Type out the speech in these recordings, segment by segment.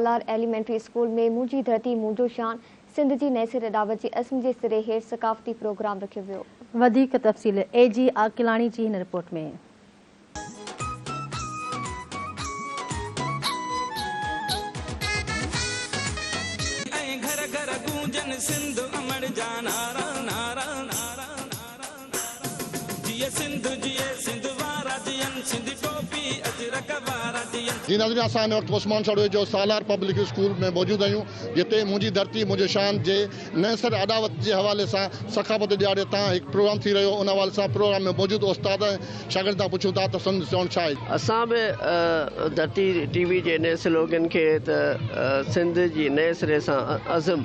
सालार elementary school में मुंहिंजी धरती मुंहिंजो शान सिंध जी नैसिर अडावत जी असम जे सिरे हेठि सकाफ़ती प्रोग्राम रखियो वियो। वधीक तफ़सील एजी आकिलाणी जी हिन रिपोर्ट में। घर घर गूंजन सिंध अमर जा नारा नारा नारा जिए सिंध वारा जियन सिंध टोपी अजरक वारा जियन। जी नाज़रीन, असां हिन वक़्तु उस्मान सरोवर जो सालार पब्लिक स्कूल में मौजूद आहियूं, जिते मुंहिंजी धरती मुंहिंजो शान जे नैसर अडावत जे हवाले सां सखाफ़त ॾियारे तां हिकु प्रोग्राम थी रहियो। उन हवाले सां प्रोग्राम में मौजूद उस्ताद शागिर्द खां पुछूं था त संदसि चवणु छा आहे। असां बि धरती टीवी जे इन स्लोगन खे त सिंध जी नए सिरे सां अज़म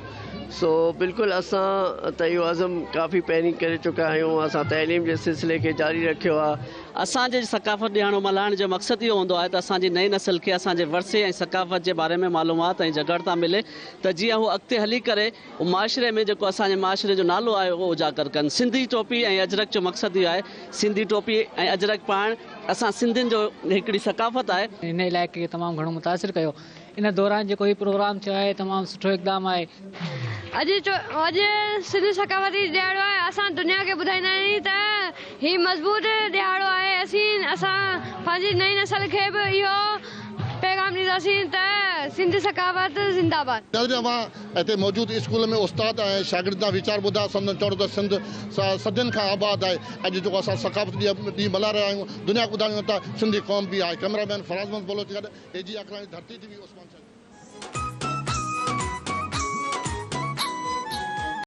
सो बिल्कुलु असां त इहो अज़म काफ़ी पहिरीं करे चुका आहियूं। असां तइलीम जे सिलसिले खे जारी रखियो आहे। असांजे सकाफ़त ॾियारणो मल्हाइण जो मक़सदु इहो हूंदो आहे त असांजी नई नस्ल खे असांजे वरसे ऐं सकाफ़त जे बारे में मालूमात ऐं जॻड़ता मिले त जीअं हू अॻिते हली करे माशरे में जेको असांजे माशरे जो नालो आहे उहो उजागर कनि। सिंधी टोपी ऐं अजरक जो मक़सदु इहो आहे, सिंधी टोपी ऐं अजरक पाइण असां सिंधियुनि जो हिकिड़ी सकाफ़त आहे। इन इलाइक़े खे तमामु घणो मुतासिर कयो। इन दौरान जेको हीउ प्रोग्राम थियो आहे तमामु सुठो इक़दाम आहे। अॼु सिंध सकाफ़ती ॾियारो आहे। असां दुनिया खे ॿुधाईंदा आहियूं त हीउ मज़बूत ॾियारो आहे। असां पंहिंजी नई नस्ल खे बि इहो पैगाम ॾींदासीं त सिंध सकाफ़त ज़िंदाबाद। हिते मौजूद स्कूल में उस्ताद ऐं शागिर्द वीचार ॿुधा सम्झनि चवणो त सिंध सदियुनि खां आबाद आहे। अॼु जेको असां सकाफ़त ॾींहुं मल्हाए रहिया आहियूं, दुनिया खे ॿुधायूं त सिंधी क़ौम बि आहे। कैमरामैन फराज़ बोलो एजी आकिलाणी धरती टीवी उस्मान।